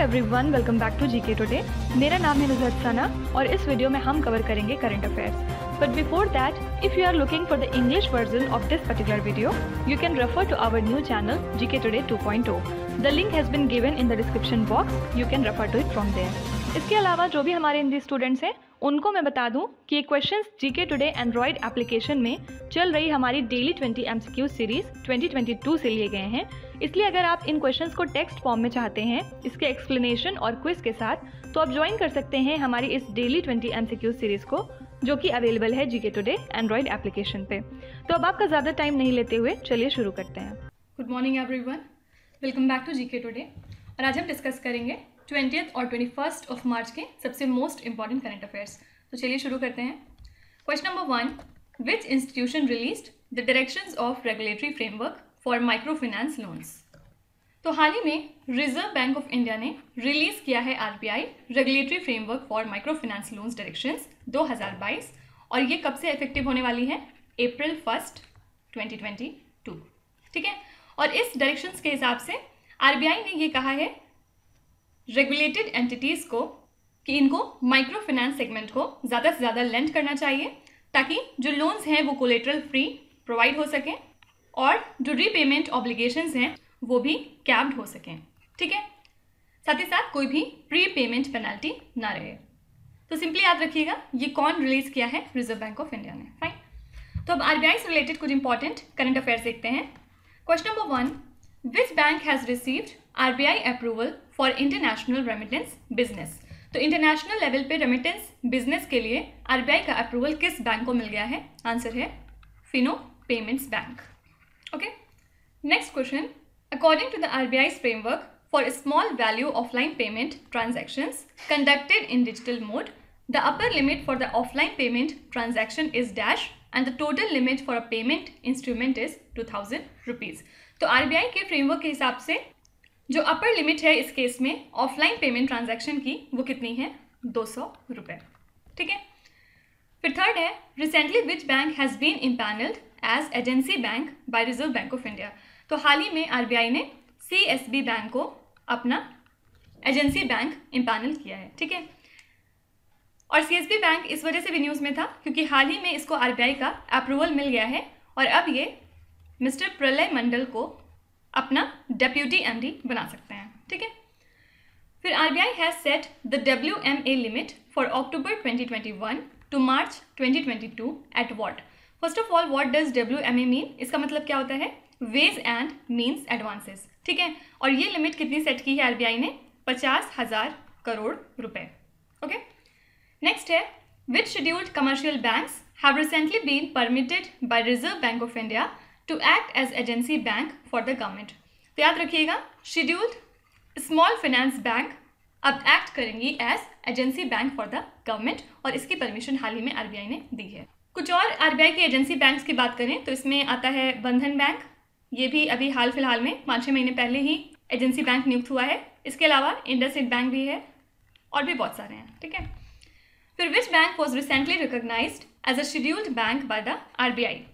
Everyone, welcome back to GK today. मेरा नाम है नुज़हत सना और इस वीडियो में हम कवर करेंगे current affairs. But before that, if you are looking for the English version of this particular video, you can refer to our new channel GK today 2.0। The link has been given in the description box, you can refer to it from there. इसके अलावा जो भी हमारे Hindi students हैं उनको मैं बता दूं कि ये questions GK today Android application में चल रही हमारी डेली 20 MCQ सीरीज 2022 से लिए गए हैं। इसलिए अगर आप इन क्वेश्चंस को टेक्स्ट फॉर्म में चाहते हैं इसके एक्सप्लेनेशन और क्विज के साथ, तो आप ज्वाइन कर सकते हैं हमारी इस डेली 20 MCQ सीरीज को, जो कि अवेलेबल है जीके टुडे एंड्रॉयड एप्लीकेशन पे। तो अब आपका ज़्यादा टाइम नहीं लेते हुए चलिए शुरू करते हैं। Good morning everyone, welcome back to GK today. और आज हम डिस्कस करेंगे 20th और 21st ऑफ मार्च के सबसे मोस्ट इंपॉर्टेंट करंट अफेयर्स। तो चलिए शुरू करते हैं। Question number 1, which institution released the directions of regulatory framework for micro finance loans. तो हाल ही में रिजर्व बैंक ऑफ इंडिया ने रिलीज किया है RBI regulatory framework for micro finance loans directions 2022, और ये कब से इफेक्टिव होने वाली है? April 1, 2022। ठीक है, और इस डायरेक्शंस के हिसाब से आरबीआई ने ये कहा है रेगुलेटेड एंटिटीज़ को कि इनको माइक्रो फाइनेंस सेगमेंट को ज़्यादा से ज़्यादा लेंड करना चाहिए, ताकि जो लोन्स हैं वो कोलेटरल फ्री प्रोवाइड हो सकें और जो रीपेमेंट ऑब्लिगेशंस हैं वो भी कैप्ड हो सकें। ठीक है, साथ ही साथ कोई भी प्री पेमेंट पेनल्टी ना रहे। तो सिंपली याद रखिएगा ये कौन रिलीज किया है? रिजर्व बैंक ऑफ इंडिया ने। फाइन। तो अब आरबीआई से रिलेटेड कुछ इंपॉर्टेंट करंट अफेयर्स देखते हैं। Question number 1, which bank has received RBI approval for international remittance business. तो इंटरनेशनल लेवल पे रेमिटेंस बिजनेस के लिए आरबीआई का अप्रूवल किस बैंक को मिल गया है? आंसर है Fino payments bank. Okay, next question, according to the RBI's framework for small value offline payment transactions conducted in digital mode, the upper limit for the offline payment transaction is dash and the total limit for a payment instrument is 2000 rupees. तो RBI के framework के हिसाब से जो upper limit है इस case में offline payment transaction की वो कितनी है? 200 रुपये। ठीक है, फिर थर्ड है, recently which bank has been empanelled as agency bank by Reserve Bank of India. तो हाल ही में आरबीआई ने सीएसबी बैंक को अपना एजेंसी बैंक इम्पैनल किया है। ठीक है, और सीएसबी बैंक इस वजह से भी न्यूज़ में था क्योंकि हाल ही में इसको आरबीआई का अप्रूवल मिल गया है और अब ये मिस्टर प्रलय मंडल को अपना डेप्यूटी एमडी बना सकते हैं। ठीक है, फिर RBI has set the WMA limit for October 2021 to March 2022 at what? First of all, what does WMA mean? इसका मतलब क्या होता है? Ways and means advances. ठीक है, और ये लिमिट कितनी सेट की है आरबीआई ने? 50,000 करोड़ रुपए। ओके, नेक्स्ट है, which scheduled commercial banks have recently been permitted by Reserve Bank of India to act as agency bank for the government. तो याद रखिएगा, शेड्यूल्ड स्मॉल फाइनेंस बैंक अब एक्ट करेंगी as agency bank for the government, और इसकी permission हाल ही में RBI ने दी है। कुछ और आरबीआई के एजेंसी बैंक्स की बात करें तो इसमें आता है बंधन बैंक, ये भी अभी हाल फिलहाल में 5-6 महीने पहले ही एजेंसी बैंक नियुक्त हुआ है। इसके अलावा इंडसइंड बैंक भी है और भी बहुत सारे हैं। ठीक है, फिर which bank was recently recognised as a scheduled bank by the RBI?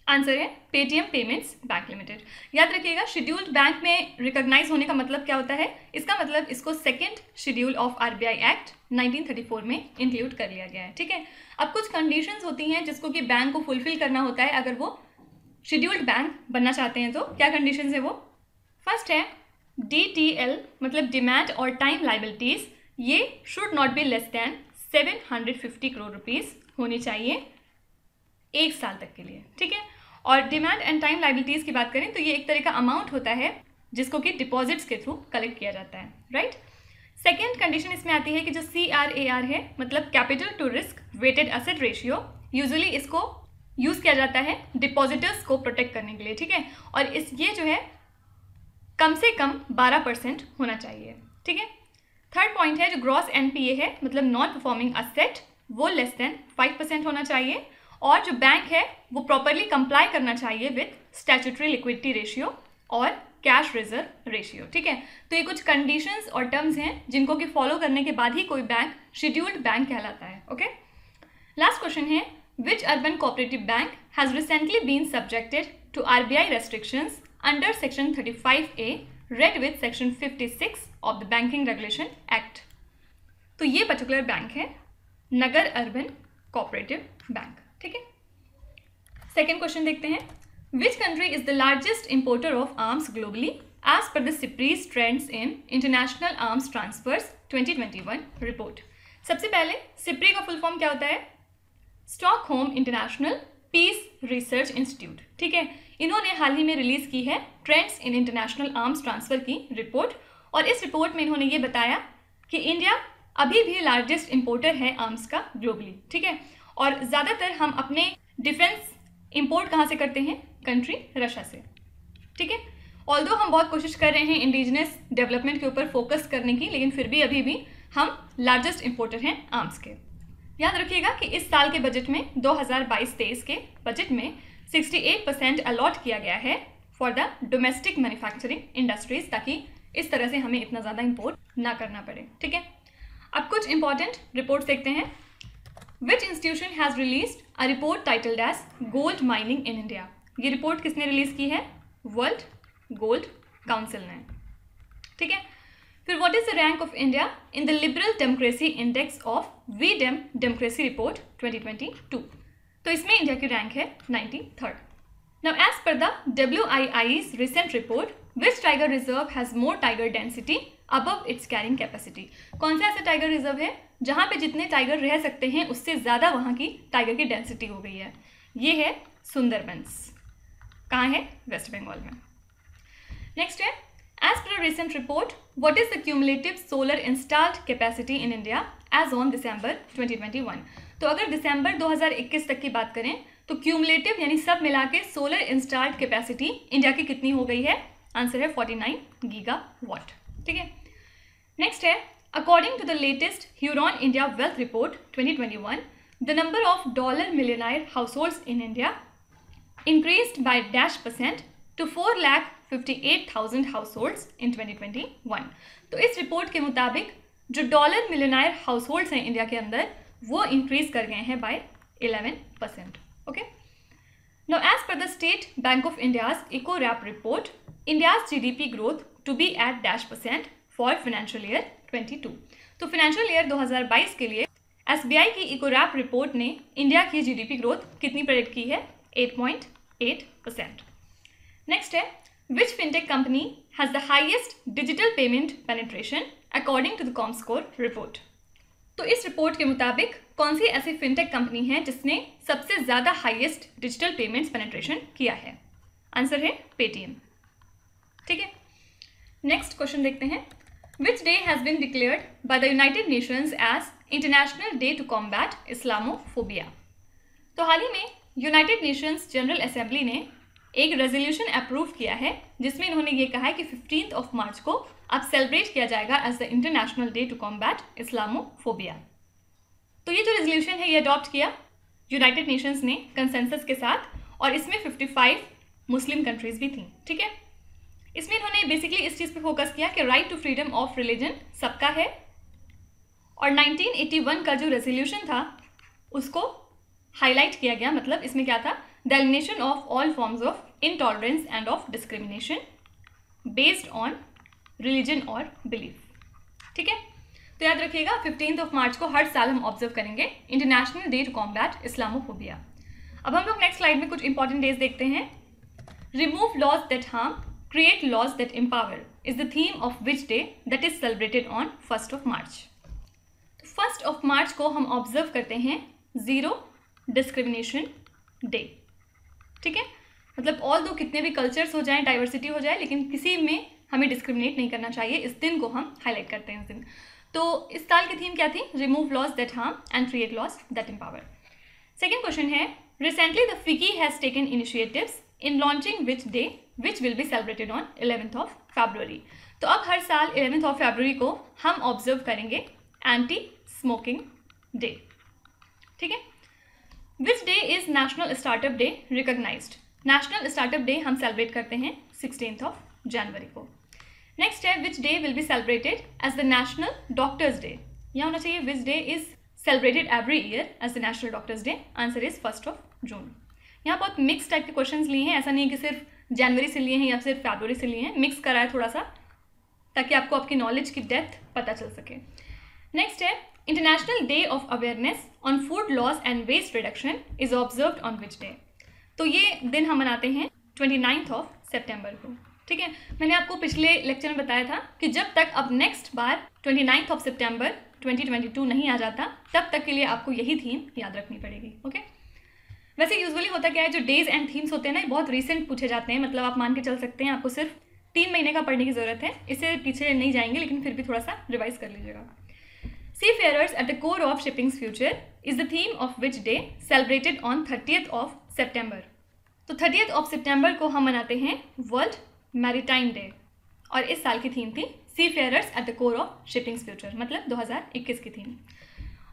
Answer है पेटीएम पेमेंट्स बैंक लिमिटेड। याद रखिएगा, शेड्यूल्ड बैंक में रिकॉग्नाइज होने का मतलब क्या होता है? इसका मतलब इसको second schedule of RBI act 1934 में इंक्लूड कर लिया गया है। ठीक है, अब कुछ कंडीशंस होती हैं जिसको कि बैंक को फुलफिल करना होता है अगर वो शेड्यूल्ड बैंक बनना चाहते हैं। तो क्या कंडीशंस है वो? फर्स्ट है DTL मतलब डिमांड और टाइम लाइबिलिटीज़, ये should not be less than 750 crore rupees होनी चाहिए 1 साल तक के लिए। ठीक है, और डिमांड एंड टाइम लाइबिलिटीज़ की बात करें तो ये एक तरह का अमाउंट होता है जिसको कि डिपॉजिट्स के थ्रू कलेक्ट किया जाता है। राइट, सेकेंड कंडीशन इसमें आती है कि जो CRAR है मतलब capital to risk weighted asset ratio, usually इसको यूज़ किया जाता है डिपॉजिटर्स को प्रोटेक्ट करने के लिए। ठीक है, और ये जो है कम से कम 12% होना चाहिए। ठीक है, थर्ड पॉइंट है जो ग्रॉस NPA है मतलब नॉन परफॉर्मिंग असेट, वो लेस देन 5% होना चाहिए, और जो बैंक है वो प्रॉपरली कंप्लाई करना चाहिए विथ स्टैट्यूटरी लिक्विडिटी रेशियो और कैश रिजर्व रेशियो। ठीक है, तो ये कुछ कंडीशंस और टर्म्स हैं जिनको कि फॉलो करने के बाद ही कोई बैंक शेड्यूल्ड बैंक कहलाता है। ओके, लास्ट क्वेश्चन है, which urban cooperative bank has recently been subjected to RBI restrictions under section 35A read with section 56 of the banking regulation act. तो ये पर्टिकुलर बैंक है नगर अर्बन कोऑपरेटिव बैंक। ठीक है, second question देखते हैं। Which country is the largest importer of arms globally as per the SIPRI's trends in international arms transfers 2021 report. सबसे पहले SIPRI का फुल फॉर्म क्या होता है? Stockholm International Peace Research Institute. ठीक है, इन्होंने हाल ही में रिलीज की है trends in international arms transfer की रिपोर्ट, और इस रिपोर्ट में इन्होंने ये बताया कि इंडिया अभी भी लार्जेस्ट इंपोर्टर है आर्म्स का ग्लोबली। ठीक है, और ज़्यादातर हम अपने डिफेंस इंपोर्ट कहाँ से करते हैं? कंट्री रशिया से। ठीक है, ऑल्दो हम बहुत कोशिश कर रहे हैं इंडिजिनस डेवलपमेंट के ऊपर फोकस करने की, लेकिन फिर भी अभी भी हम लार्जेस्ट इंपोर्टर हैं आर्म्स के। याद रखिएगा कि इस साल के बजट में 2022-23 के बजट में 68% अलॉट किया गया है for the domestic manufacturing industries, ताकि इस तरह से हमें इतना ज़्यादा इंपोर्ट ना करना पड़े। ठीक है, अब कुछ इंपॉर्टेंट रिपोर्ट देखते हैं। Which institution has released a report titled as gold mining in India. ये रिपोर्ट किसने रिलीज की है? वर्ल्ड गोल्ड काउंसिल ने। ठीक है, फिर what is the rank of India in the liberal democracy index of V-Dem democracy report 2022। तो इसमें इंडिया की रैंक है 93rd। Now as per the WII's recent report, which tiger reserve has more tiger density above its carrying capacity. कौन सा ऐसा tiger reserve है जहाँ पे जितने टाइगर रह सकते हैं उससे ज़्यादा वहाँ की टाइगर की डेंसिटी हो गई है? ये है सुंदरबंस। कहाँ है? वेस्ट बंगाल में। नेक्स्ट है, as per recent report, what is the cumulative solar installed capacity in India as on December 2021। तो अगर दिसंबर 2021 तक की बात करें तो क्यूमुलेटिव यानी सब मिला के सोलर इंस्टॉल्ड कैपेसिटी इंडिया की कितनी हो गई है? आंसर है 49 गीगावाट। ठीक है, नेक्स्ट है, according to the latest Hurun India wealth report 2021, the number of dollar millionaire households in India increased by -% to 4,58,000 households in 2021। तो इस रिपोर्ट के मुताबिक जो डॉलर मिलियनायर हाउसहोल्ड्स हैं इंडिया के अंदर वो इंक्रीज कर गए हैं by 11%। Okay, now as per the State Bank of India's eco wrap report, India's GDP growth to be at -% for financial year 22। तो फाइनेंशियल ईयर 2022 के लिए SBI की इको रैप रिपोर्ट ने इंडिया की GDP ग्रोथ कितनी predict की है? 8.8%। Next है, which fintech company has the highest digital payment penetration according to the Comscore report. तो इस रिपोर्ट के मुताबिक कौन सी ऐसी फिनटेक कंपनी है जिसने सबसे ज़्यादा हाइएस्ट डिजिटल पेमेंट्स पेनिट्रेशन किया है? आंसर है पेटीएम। ठीक है, नेक्स्ट क्वेश्चन देखते हैं। Which day has been declared by the United Nations as international day to combat Islamophobia. तो हाल ही में यूनाइटेड नेशंस जनरल असेंबली ने एक रेजोल्यूशन अप्रूव किया है जिसमें इन्होंने ये कहा है कि 15 मार्च को अब सेलिब्रेट किया जाएगा as the international day to combat Islamophobia. तो ये जो रेजोल्यूशन है ये अडॉप्ट किया यूनाइटेड नेशंस ने कंसेंसस के साथ, और इसमें 55 मुस्लिम कंट्रीज भी थी। ठीक है, इसमें इन्होंने बेसिकली इस चीज़ पे फोकस किया कि right to freedom of religion सबका है, और 1981 का जो रेजोल्यूशन था उसको हाईलाइट किया गया। मतलब इसमें क्या था? The elimination of all forms of intolerance end of discrimination based on religion और बिलीफ। ठीक है, तो याद रखिएगा 15 मार्च को हर साल हम ऑब्जर्व करेंगे international day to combat Islamophobia. अब हम लोग नेक्स्ट स्लाइड में कुछ इंपॉर्टेंट डेज देखते हैं। Remove laws that harm, create laws that empower is the theme of which day that is celebrated on 1 March. 1 मार्च को हम ऑब्जर्व करते हैं जीरो डिस्क्रिमिनेशन डे। ठीक है, मतलब ऑल दो कितने भी कल्चर्स हो जाएं, डाइवर्सिटी हो जाए, लेकिन किसी में हमें डिस्क्रिमिनेट नहीं करना चाहिए। इस दिन को हम हाईलाइट करते हैं इस दिन। तो इस साल की थीम क्या थी? Remove laws that harm and create laws that empower. Second question है, recently the FICCI has taken initiatives in launching which day which will be celebrated on 11 February. तो अब हर साल 11 फरवरी को हम ऑब्जर्व करेंगे एंटी स्मोकिंग डे। ठीक है, which day is national startup day recognised. National startup day हम सेलिब्रेट करते हैं 16 जनवरी को। नेक्स्ट है, which day will be celebrated as the national doctors day. यह होना चाहिए which day is celebrated every year as the national doctors day. Answer is 1 June. यहाँ बहुत मिक्स टाइप के क्वेश्चंस लिए हैं, ऐसा नहीं है कि सिर्फ जनवरी से लिए हैं या सिर्फ फरवरी से लिए हैं, मिक्स करा है थोड़ा सा। ताकि आपको आपकी नॉलेज की डेप्थ पता चल सके। नेक्स्ट है international day of awareness on food loss and waste reduction is observed on which day. तो ये दिन हम मनाते हैं 29 सितंबर को। ठीक है, मैंने आपको पिछले लेक्चर में बताया था कि जब तक अब नेक्स्ट बार 29 सितंबर 2022 नहीं आ जाता तब तक के लिए आपको यही थीम याद रखनी पड़ेगी। ओके, वैसे यूजुअली होता क्या है, जो डेज एंड थीम्स होते हैं ना, बहुत रिसेंट पूछे जाते हैं। मतलब आप मान के चल सकते हैं आपको सिर्फ 3 महीने का पढ़ने की ज़रूरत है, इससे पीछे नहीं जाएंगे, लेकिन फिर भी थोड़ा सा रिवाइज कर लीजिएगा। Seafarers at the core of shipping's future is the theme of which day celebrated on 30 सितंबर। तो 30 सितंबर को हम मनाते हैं वर्ल्ड मैरीटाइम डे, और इस साल की थीम थी seafarers at the core of shipping's future, मतलब 2021 की theme.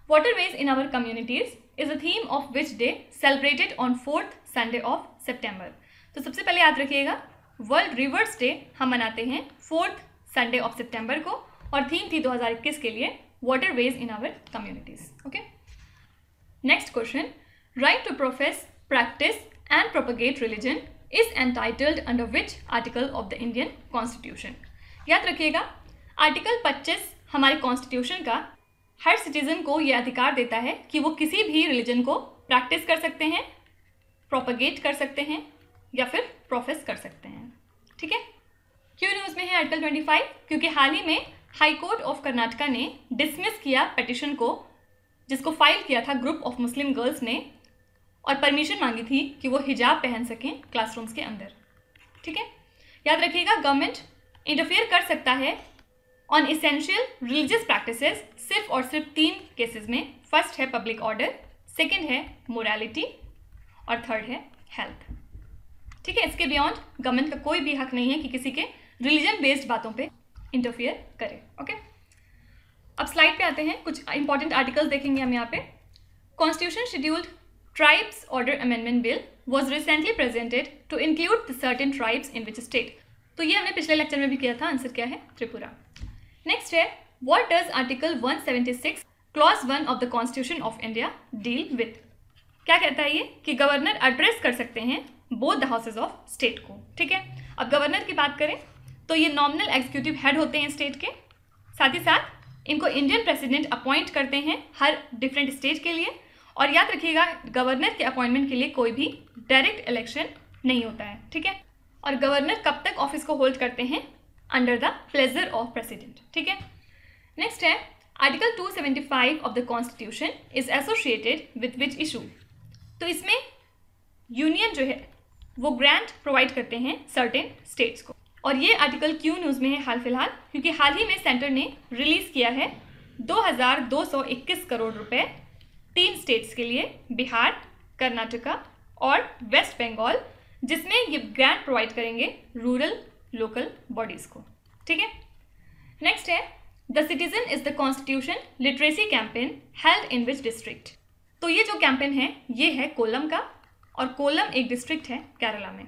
Waterways in our communities is the theme of which day celebrated on 4th Sunday of सितंबर। तो सबसे पहले याद रखिएगा, वर्ल्ड रिवर्स डे हम मनाते हैं 4th संडे ऑफ सितंबर को, और थीम थी 2021 के लिए waterways in our communities. Okay, next question, right to profess, practice and propagate religion is entitled under which article of the Indian constitution. याद रखिएगा, आर्टिकल 25 हमारे कॉन्स्टिट्यूशन का हर सिटीजन को यह अधिकार देता है कि वो किसी भी रिलीजन को प्रैक्टिस कर सकते हैं, प्रोपगेट कर सकते हैं या फिर प्रोफेस कर सकते हैं। ठीक है, क्यों न्यूज़ में है आर्टिकल 25? क्योंकि हाल ही में हाई कोर्ट ऑफ कर्नाटका ने डिसमिस किया पिटिशन को, जिसको फाइल किया था ग्रुप ऑफ मुस्लिम गर्ल्स ने, और परमिशन मांगी थी कि वो हिजाब पहन सकें क्लासरूम्स के अंदर। ठीक है, याद रखिएगा, गवर्नमेंट इंटरफेयर कर सकता है ऑन इसेंशियल रिलीजियस प्रैक्टिसेस सिर्फ और सिर्फ 3 केसेस में। फर्स्ट है पब्लिक ऑर्डर, सेकंड है मोरालिटी, और थर्ड है हेल्थ। ठीक है, इसके बियॉन्ड गवर्नमेंट का कोई भी हक नहीं है कि किसी के रिलीजन बेस्ड बातों पे इंटरफेयर करे। ओके, अब स्लाइड पे आते हैं, कुछ इंपॉर्टेंट आर्टिकल्स देखेंगे हम यहाँ पे। Constitution scheduled tribes order amendment bill was recently presented to include the certain tribes in which state. तो ये हमने पिछले लेक्चर में भी किया था, आंसर क्या है? त्रिपुरा। नेक्स्ट है, what does article 176 clause 1 of the constitution of India deal with. क्या कहता है ये कि गवर्नर एड्रेस कर सकते हैं both the houses of state को। ठीक है, अब गवर्नर की बात करें तो ये नॉमिनल एग्जीक्यूटिव हेड होते हैं स्टेट के, साथ ही साथ इनको इंडियन प्रेसिडेंट अपॉइंट करते हैं हर डिफरेंट स्टेट के लिए। और याद रखिएगा, गवर्नर के अपॉइंटमेंट के लिए कोई भी डायरेक्ट इलेक्शन नहीं होता है। ठीक है, और गवर्नर कब तक ऑफिस को होल्ड करते हैं? Under the pleasure of president. ठीक है, नेक्स्ट है article 275 of the constitution is associated with which issue. तो इसमें यूनियन जो है वो ग्रांट प्रोवाइड करते हैं सर्टेन स्टेट्स को, और ये आर्टिकल क्यों न्यूज़ में है हाल फिलहाल? क्योंकि हाल ही में सेंटर ने रिलीज किया है 2221 करोड़ रुपए 3 स्टेट्स के लिए, बिहार, कर्नाटका और वेस्ट बंगाल, जिसमें ये ग्रांट प्रोवाइड करेंगे रूरल लोकल बॉडीज़ को। ठीक है, नेक्स्ट है the citizen is the constitution literacy campaign held in which district. तो ये जो कैंपेन है ये है कोल्लम का, और कोल्लम एक डिस्ट्रिक्ट है केरला में।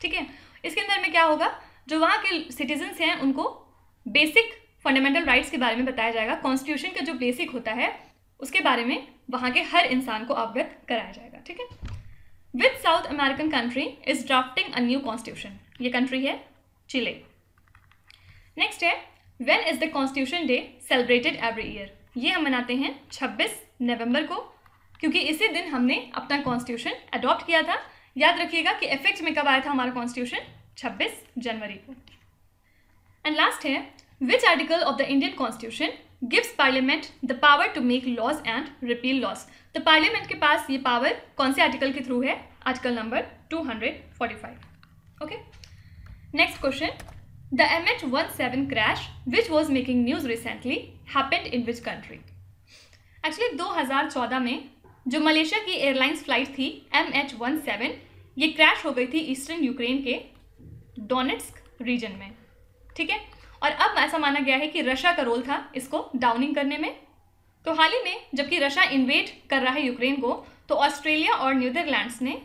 ठीक है, इसके अंदर में क्या होगा, जो वहाँ के सिटीजन्स हैं उनको बेसिक फंडामेंटल राइट्स के बारे में बताया जाएगा। कॉन्स्टिट्यूशन का जो बेसिक होता है उसके बारे में वहाँ के हर इंसान को अवगत कराया जाएगा। ठीक है, which South American country is drafting a new constitution. ये कंट्री है चिले। नेक्स्ट है when is the constitution day celebrated every year. ये हम मनाते हैं 26 नवंबर को, क्योंकि इसी दिन हमने अपना कॉन्स्टिट्यूशन अडॉप्ट किया था। याद रखिएगा कि इफेक्ट में कब आया था हमारा कॉन्स्टिट्यूशन? 26 जनवरी को। एंड लास्ट है which article of the Indian constitution gives parliament the power to make laws and repeal laws. तो पार्लियामेंट के पास ये पावर कौन से आर्टिकल के थ्रू है? Article number 245। Okay, next question, the MH17 crash which was making news recently happened in which country. Actually 2014 में जो मलेशिया की एयरलाइंस फ्लाइट थी MH17, ये क्रैश हो गई थी ईस्टर्न यूक्रेन के डोनेट्स्क रीजन में। ठीक है, और अब ऐसा माना गया है कि रशिया का रोल था इसको डाउनिंग करने में। तो हाल ही में जबकि रशिया इन्वेड कर रहा है यूक्रेन को, तो ऑस्ट्रेलिया और नीदरलैंड्स ने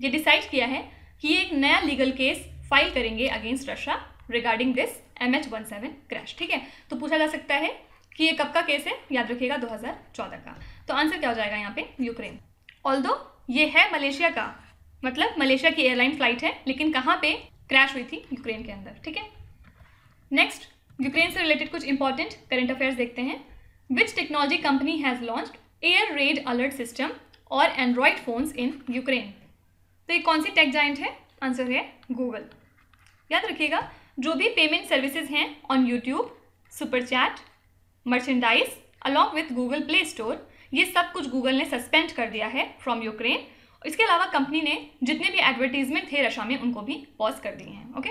ये डिसाइड किया है कि ये एक नया लीगल केस फाइल करेंगे against Russia regarding this MH17 crash. ठीक है, तो पूछा जा सकता है कि ये कब का केस है? याद रखिएगा 2014 का। तो आंसर क्या हो जाएगा यहाँ पे? यूक्रेन। ऑल्दो ये है मलेशिया का, मतलब मलेशिया की एयरलाइन फ्लाइट है, लेकिन कहाँ पे क्रैश हुई थी? यूक्रेन के अंदर। ठीक है, नेक्स्ट यूक्रेन से रिलेटेड कुछ इंपॉर्टेंट करंट अफेयर्स देखते हैं। विच technology company has launched air red alert system और एंड्रॉयड फोन्स इन यूक्रेन? तो ये कौन सी टेक जायंट है? आंसर है गूगल। याद रखिएगा, जो भी पेमेंट सर्विसेज हैं on YouTube, super chat, merchandise along with Google play store, ये सब कुछ गूगल ने सस्पेंड कर दिया है फ्रॉम यूक्रेन। इसके अलावा कंपनी ने जितने भी एडवर्टीजमेंट थे रशिया में उनको भी पॉज कर दिए हैं। Okay,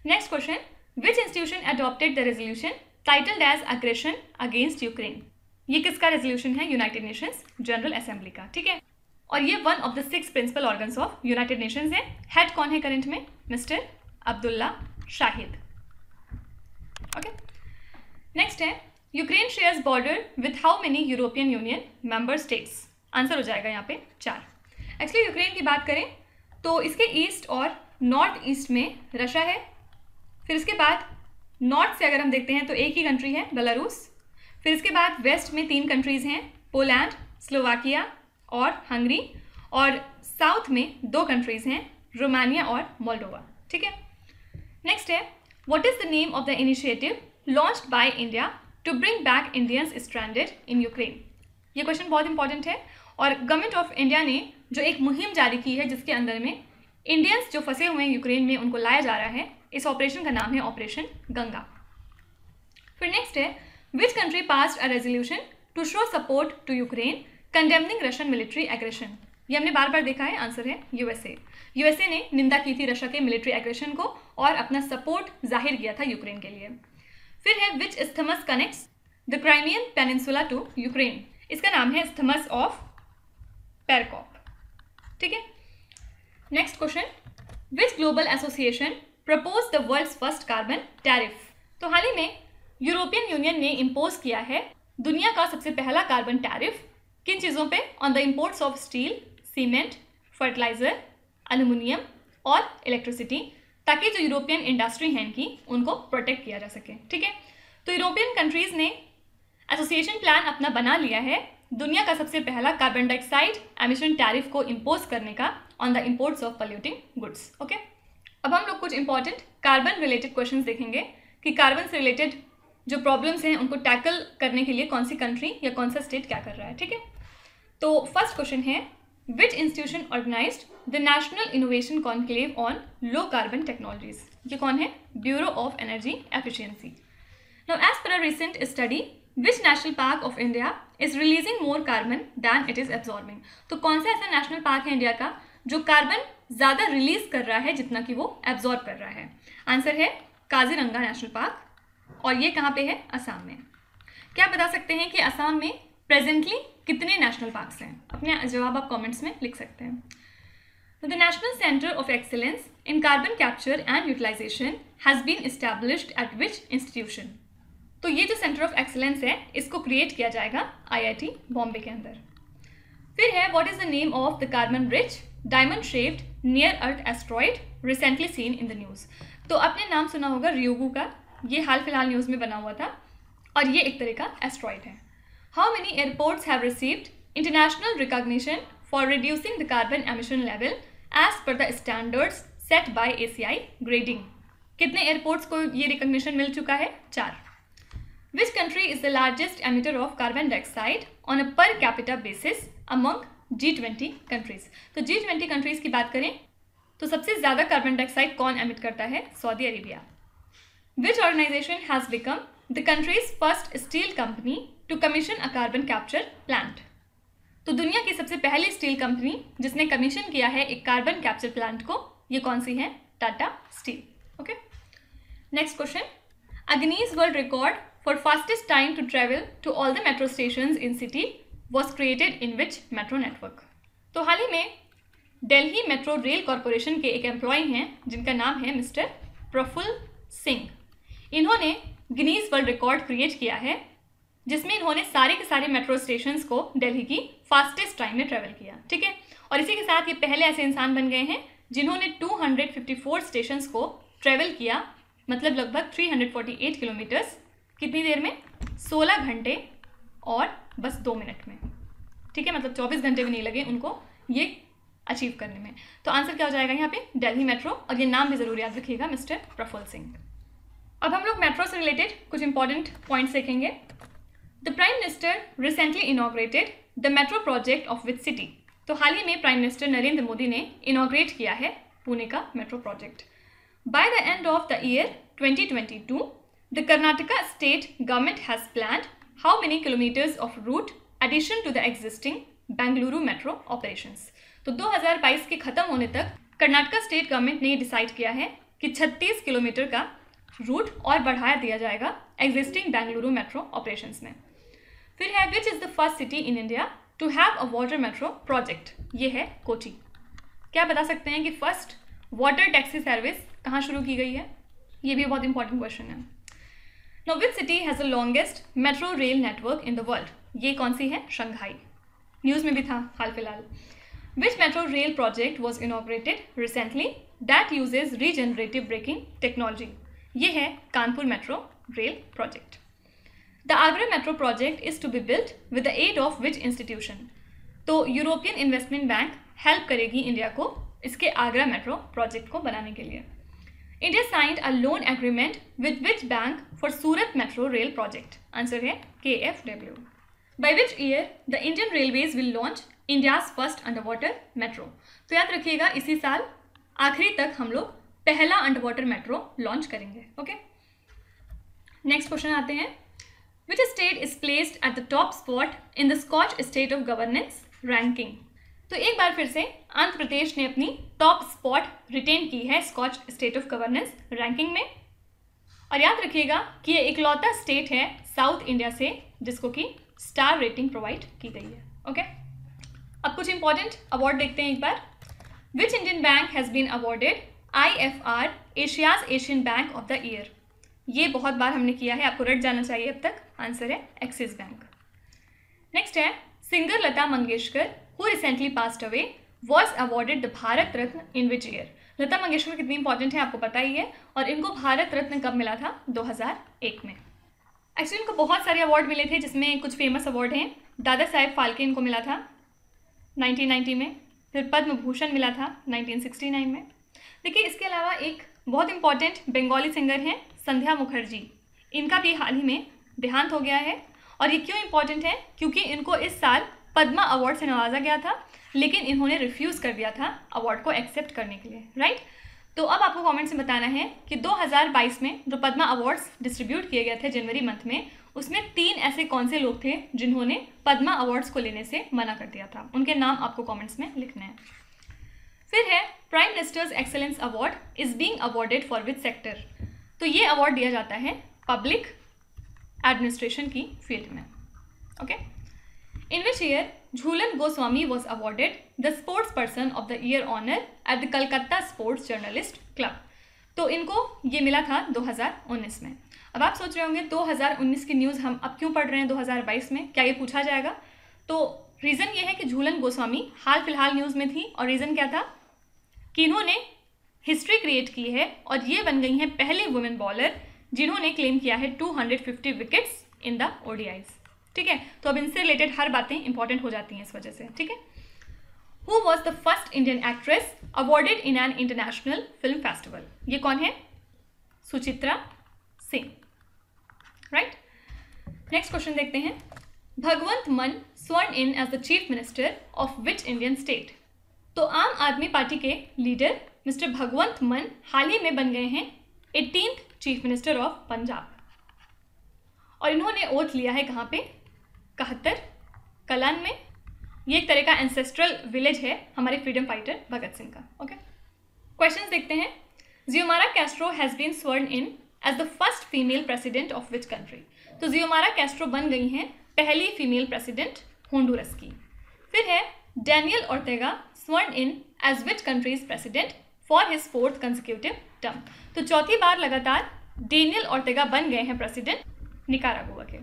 next question, which institution adopted the resolution titled as aggression against Ukraine? ये किसका रेजोल्यूशन है? यूनाइटेड नेशंस जनरल असेंबली का, ठीक है। और ये one of the 6 principal organs of United Nations है। हेड कौन है करंट में? Mister Abdulla Shahid. Okay, next है, Ukraine shares border with how many European Union member states? Answer हो जाएगा यहाँ पे 4। एक्चुअली यूक्रेन की बात करें तो इसके ईस्ट और नॉर्थ ईस्ट में रशिया है। फिर इसके बाद नॉर्थ से अगर हम देखते हैं तो एक ही कंट्री है, बेलारूस। फिर इसके बाद वेस्ट में 3 कंट्रीज़ हैं, पोलैंड, स्लोवाकिया और हंगरी। और साउथ में 2 कंट्रीज़ हैं, रोमानिया और मोल्डोवा, ठीक है। नेक्स्ट है, what is the name of the initiative launched by India to bring back Indians stranded in Ukraine? ये क्वेश्चन बहुत इंपॉर्टेंट है। और गवर्नमेंट ऑफ इंडिया ने जो एक मुहिम जारी की है जिसके अंदर में इंडियंस जो फंसे हुए हैं यूक्रेन में उनको लाया जा रहा है, इस ऑपरेशन का नाम है ऑपरेशन गंगा। फिर नेक्स्ट है, which country passed a resolution to show support to Ukraine condemning Russian military aggression? ये हमने बार बार देखा है, आंसर है यूएसए। यूएसए ने निंदा की थी रशिया के मिलिट्री एग्रेशन को और अपना सपोर्ट जाहिर किया था यूक्रेन के लिए। फिर है, which isthmus connects the Crimean peninsula to Ukraine? इसका नाम है इस्थमस ऑफ पेरकॉप, ठीक है। Next question, which global association propose the world's first carbon tariff? तो हाल ही में यूरोपियन यूनियन ने इम्पोज किया है दुनिया का सबसे पहला कार्बन टैरिफ। किन चीज़ों पे? On the imports of steel, cement, fertiliser, aluminium और इलेक्ट्रिसिटी, ताकि जो यूरोपियन इंडस्ट्री है इनकी उनको प्रोटेक्ट किया जा सके, ठीक है। तो यूरोपियन कंट्रीज़ ने एसोसिएशन प्लान अपना बना लिया है दुनिया का सबसे पहला कार्बन डाइऑक्साइड एमिशन टैरिफ को इम्पोज करने का on the imports of polluting goods. Okay, अब हम लोग कुछ इंपॉर्टेंट कार्बन रिलेटेड क्वेश्चंस देखेंगे कि कार्बन से रिलेटेड जो प्रॉब्लम्स हैं उनको टैकल करने के लिए कौन सी कंट्री या कौन सा स्टेट क्या कर रहा है, ठीक है। तो फर्स्ट क्वेश्चन है, which institution organised the national innovation conclave on low carbon technologies? ये कौन है? Bureau of energy efficiency. Now as per a recent study, which national park of India is releasing more carbon than it is absorbing? तो कौन सा ऐसा national park है India का जो कार्बन ज़्यादा रिलीज कर रहा है जितना कि वो एब्जॉर्ब कर रहा है? आंसर है काजीरंगा नेशनल पार्क। और ये कहाँ पे है? असम में। क्या आप बता सकते हैं कि असम में प्रेजेंटली कितने नेशनल पार्क्स हैं? अपने जवाब आप कमेंट्स में लिख सकते हैं। The national centre of excellence in carbon capture and utilisation has been established at which institution? तो ये जो सेंटर ऑफ एक्सीलेंस है इसको क्रिएट किया जाएगा आईआईटी बॉम्बे के अंदर। फिर है, what is the name of the carbon rich diamond shaped near earth asteroid recently seen in the news? तो आपने नाम सुना होगा रियोगू का, ये हाल फिलहाल न्यूज़ में बना हुआ था और ये एक तरह का एस्ट्रॉइड है। How many airports have received international recognition for reducing the carbon emission level as per the standards set by ACI grading? कितने एयरपोर्ट्स को ये रिकॉग्निशन मिल चुका है? 4। Which country is the largest emitter of carbon dioxide on a per capita basis among G20 countries? तो G20 countries की बात करें तो सबसे ज़्यादा कार्बन डाइऑक्साइड कौन एमिट करता है? Saudi Arabia. Which organization has become the country's first steel company to commission a carbon capture plant? तो दुनिया की सबसे पहली स्टील कंपनी जिसने कमीशन किया है एक कार्बन कैप्चर प्लांट को, ये कौन सी है? Tata steel. Okay, next question, a Guinness World Record for fastest time to travel to all the metro stations in city was created in which metro network? तो हाल ही में दिल्ली मेट्रो रेल कॉरपोरेशन के एक एम्प्लॉय हैं जिनका नाम है मिस्टर प्रफुल्ल सिंह। इन्होंने गिनीज वर्ल्ड रिकॉर्ड क्रिएट किया है जिसमें इन्होंने सारे के सारे मेट्रो स्टेशंस को दिल्ली की फास्टेस्ट टाइम में ट्रेवल किया, ठीक है। और इसी के साथ ये पहले ऐसे इंसान बन गए हैं जिन्होंने 254 स्टेशंस को ट्रेवल किया, मतलब लगभग 348 किलोमीटर्स, कितनी देर में? 16 घंटे और बस 2 मिनट में, ठीक है। मतलब 24 घंटे भी नहीं लगे उनको ये अचीव करने में। तो आंसर क्या हो जाएगा यहाँ पे? दिल्ली मेट्रो। और ये नाम भी ज़रूर याद रखिएगा, मिस्टर प्रफुल्ल सिंह। अब हम लोग मेट्रो से रिलेटेड कुछ इंपॉर्टेंट पॉइंट्स देखेंगे। The prime minister recently inaugurated the metro project of which city. तो हाल ही में प्राइम मिनिस्टर नरेंद्र मोदी ने इनॉग्रेट किया है पुणे का metro project. By the end of the year 2022 the Karnataka state government has planned how many kilometres of route addition to the existing Bengaluru metro operations. तो 2022 के खत्म होने तक कर्नाटका स्टेट गवर्नमेंट ने ये डिसाइड किया है कि 36 किलोमीटर का रूट और बढ़ाया दिया जाएगा एग्जिस्टिंग बेंगलुरु मेट्रो ऑपरेशंस में। फिर है which is the first city in India to have a water metro project. ये है कोची। क्या बता सकते हैं कि फर्स्ट वाटर टैक्सी सर्विस कहाँ शुरू की गई है? ये भी बहुत इंपॉर्टेंट क्वेश्चन है। Now which city has the longest metro rail network in the world. ये कौन सी है? शंघाई। न्यूज़ में भी था हाल फिलहाल। Which metro rail project was inaugurated recently that uses regenerative braking technology? ये है Kanpur metro rail project. The Agra metro project is to be built with the aid of which institution? तो European investment bank help करेगी India को इसके Agra metro project को बनाने के लिए। India signed a loan agreement with which bank for Surat metro rail project. Answer है KFW। By which year the Indian Railways will launch India's first underwater metro? तो याद रखिएगा इसी साल आखिरी तक हम लोग पहला अंडरवाटर मेट्रो लॉन्च करेंगे। ओके, नेक्स्ट क्वेश्चन आते हैं। Which state is placed at the top spot in the Scotch State of Governance ranking? तो एक बार फिर से आंध्र प्रदेश ने अपनी टॉप स्पॉट रिटेन की है Skoch state of governance ranking में। और याद रखिएगा कि ये इकलौता स्टेट है साउथ इंडिया से जिसको कि स्टार रेटिंग प्रोवाइड की गई है। ओके, अब कुछ इंपॉर्टेंट अवार्ड देखते हैं एक बार। Which Indian bank has been awarded IFR Asia's Asian bank of the year. ये बहुत बार हमने किया है, आपको रट जाना चाहिए अब तक। आंसर है एक्सिस बैंक। नेक्स्ट है singer Lata Mangeshkar who recently passed away was awarded the Bharat Ratna in which year. Lata Mangeshkar कितनी इंपॉर्टेंट है आपको पता ही है, और इनको भारत रत्न कब मिला था? 2001 में। एक्चुअली इनको बहुत सारे अवार्ड मिले थे जिसमें कुछ फेमस अवार्ड हैं। दादा साहेब फाल्के इनको मिला था 1990 में, फिर पद्म भूषण मिला था 1969 में। देखिए इसके अलावा एक बहुत इंपॉर्टेंट बंगाली सिंगर हैं संध्या मुखर्जी, इनका भी हाल ही में देहांत हो गया है। और ये क्यों इंपॉर्टेंट है? क्योंकि इनको इस साल पद्मा अवार्ड से नवाजा गया था, लेकिन इन्होंने रिफ्यूज़ कर दिया था अवार्ड को एक्सेप्ट करने के लिए, राइट। तो अब आपको कमेंट्स में बताना है कि 2022 में जो पद्मा अवार्ड्स डिस्ट्रीब्यूट किए गए थे जनवरी मंथ में, उसमें 3 ऐसे कौन से लोग थे जिन्होंने पद्मा अवार्ड्स को लेने से मना कर दिया था। उनके नाम आपको कमेंट्स में लिखने हैं। फिर है prime minister's excellence award is being awarded for which sector. तो ये अवार्ड दिया जाता है पब्लिक एडमिनिस्ट्रेशन की फील्ड में। Okay, in which year Jhulan Goswami was awarded the sports person of the year honour at the Calcutta sports journalist club. तो इनको ये मिला था 2019 में। अब आप सोच रहे होंगे 2019 की न्यूज़ हम अब क्यों पढ़ रहे हैं 2022 में, क्या ये पूछा जाएगा? तो रीज़न ये है कि झूलन गोस्वामी हाल फिलहाल न्यूज़ में थी, और रीज़न क्या था कि इन्होंने हिस्ट्री क्रिएट की है और ये बन गई हैं पहले वुमेन बॉलर जिन्होंने क्लेम किया है 250 विकेट्स इन द ODIs। ठीक है, तो अब इनसे रिलेटेड हर बातें इंपॉर्टेंट हो जाती हैं इस वजह से। ठीक है, who was the first Indian actress awarded in an international film festival. ये कौन है? Suchitra Singh, right. Next question देखते हैं। Bhagwant Mann sworn in as the chief minister of which Indian state. तो आम आदमी पार्टी के लीडर मिस्टर भगवंत मान हाल ही में बन गए हैं 18th chief minister of Punjab, और इन्होंने ओथ लिया है कहाँ पे? कहतर कलान में। ये एक तरह का एंसेस्ट्रल विलेज है हमारे फ्रीडम फाइटर भगत सिंह का। ओके, क्वेश्चंस देखते हैं। Xiomara Castro has been sworn in as the first female president of which country. तो जियोमारा कैस्ट्रो बन गई हैं पहली फीमेल प्रेसिडेंट होंडुरस की। फिर है Daniel Ortega sworn in as which country's president for his 4th consecutive term. तो चौथी बार लगातार डैनियल ओर्टेगा बन गए हैं प्रेसिडेंट निकारागुआ के।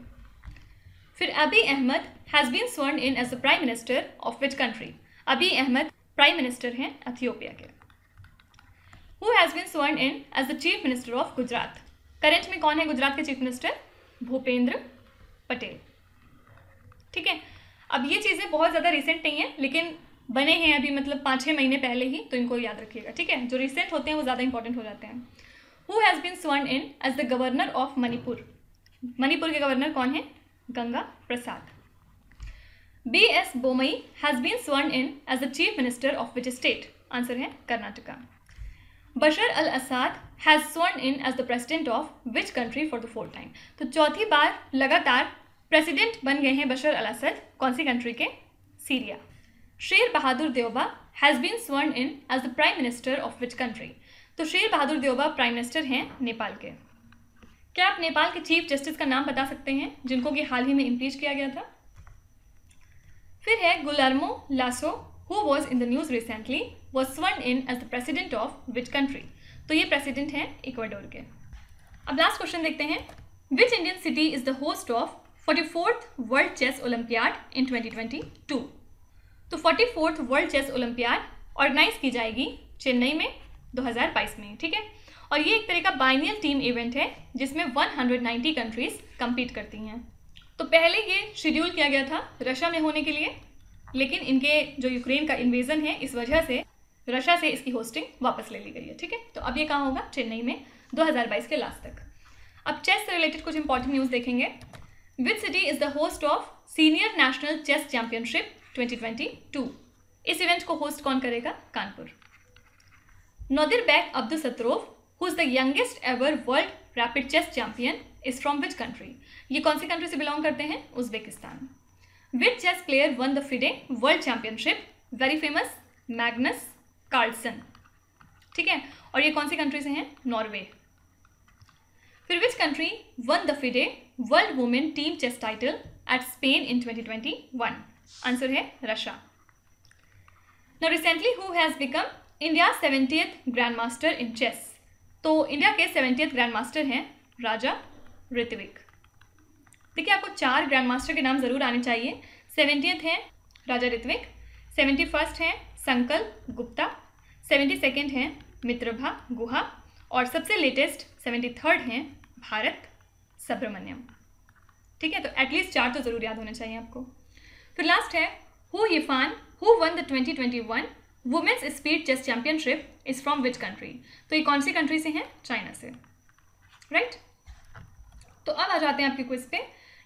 फिर Abiy Ahmed has been sworn in as the prime minister of which country. Abiy Ahmed prime minister हैं Ethiopia के। Who has been sworn in as the chief minister of Gujarat. Current में कौन है गुजरात के chief minister? Bhupendra Patel. ठीक है, अब ये चीज़ें बहुत ज़्यादा रिसेंट नहीं है, लेकिन बने हैं अभी मतलब 5-6 महीने पहले ही, तो इनको याद रखिएगा। ठीक है, जो रिसेंट होते हैं वो ज़्यादा इंपॉर्टेंट हो जाते हैं। Who has been sworn in as the governor of Manipur? Manipur के गवर्नर कौन है? Ganga Prasad. B.S. Bommai has been sworn in as the chief minister of which state? Answer है Karnataka. Bashar al Assad has sworn in as the president of which country for the 4th time? तो चौथी बार लगातार president बन गए हैं बशर अल असद, कौन सी कंट्री के? Syria. Sher Bahadur Deuba has been sworn in as the prime minister of which country? तो शेर बहादुर देओबा प्राइम मिनिस्टर हैं नेपाल के। क्या आप नेपाल के चीफ जस्टिस का नाम बता सकते हैं जिनको कि हाल ही में इम्पीच किया गया था? फिर है Guillermo Lasso who was in the news recently was sworn in as the president of which country? तो ये प्रेसिडेंट हैं इक्वाडोर के। अब लास्ट क्वेश्चन देखते हैं। Which Indian city is the host of 44th world chess olympiad in 2022? तो 44th world chess olympiad organise की जाएगी चेन्नई में 2022 में, ठीक है। और ये एक तरह का बाइनियल टीम इवेंट है जिसमें 190 कंट्रीज compete करती हैं। तो पहले ये शेड्यूल किया गया था रशिया में होने के लिए, लेकिन इनके जो यूक्रेन का इन्वेजन है इस वजह से रशिया से इसकी होस्टिंग वापस ले ली गई है, ठीक है। तो अब ये कहाँ होगा? चेन्नई में 2022 के लास्ट तक। अब चेस से रिलेटेड कुछ इंपॉर्टेंट न्यूज़ देखेंगे। Which city is the host of senior national chess championship 2022? इस इवेंट को होस्ट कौन करेगा? Kanpur. Nodirbek Abdusattorov who is the youngest ever world rapid chess champion is from which country? ये कौन सी कंट्री से बिलोंग करते हैं? Uzbekistan. Which chess player won the FIDE world championship? Very famous Magnus Carlsen, ठीक है। और ये कौन सी कंट्री से हैं? नॉर्वे। फिर which country won the FIDE world women team chess title at Spain in 2021? Answer है Russia. Now recently who has become India 70th grand master in chess? तो इंडिया के 70th ग्रैंड मास्टर हैं राजा ऋत्विक। देखिए आपको 4 grand master के नाम ज़रूर आने चाहिए। 70th हैं राजा ऋत्विक, 71st हैं संकल गुप्ता, 72nd हैं मित्रभा गुहा और सबसे लेटेस्ट 73rd हैं भारत सुब्रमण्यम, ठीक है। तो एटलीस्ट 4 तो ज़रूर याद होने चाहिए आपको। फिर लास्ट है Hou Yifan who won the 2021 women's speed chess championship is from which country? तो ये कौन सी कंट्री से हैं? चाइना से, राइट। तो अब आ जाते हैं आपके क्विज पे।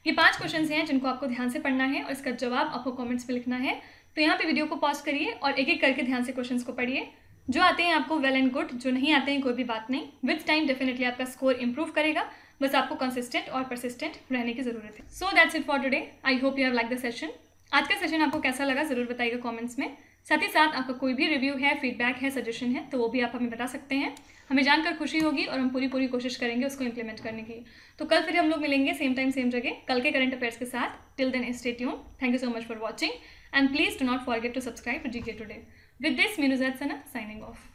ये 5 क्वेश्चन हैं जिनको आपको ध्यान से पढ़ना है और इसका जवाब आपको कमेंट्स में लिखना है। तो यहाँ पे वीडियो को पॉज करिए और एक एक करके ध्यान से क्वेश्चंस को पढ़िए। जो आते हैं आपको वेल एंड गुड, जो नहीं आते हैं कोई भी बात नहीं। विद टाइम डेफिनेटली आपका स्कोर इंप्रूव करेगा, बस आपको कंसिस्टेंट और परसिस्टेंट रहने की ज़रूरत है। So that's it for today. I hope you have like the session. आज का सेशन आपको कैसा लगा ज़रूर बताइएगा कमेंट्स में। साथ ही साथ आपका कोई भी रिव्यू है, फीडबैक है, सजेशन है तो वो भी आप हमें बता सकते हैं। हमें जानकर खुशी होगी और हम पूरी कोशिश करेंगे उसको इम्प्लीमेंट करने की। तो कल फिर हम लोग मिलेंगे सेम टाइम सेम जगह कल के करंट अफेयर्स के साथ। Till then stay tuned. Thank you so much for watching and please do not forget to subscribe to GK today. With this Meenu Zaid Sana signing of.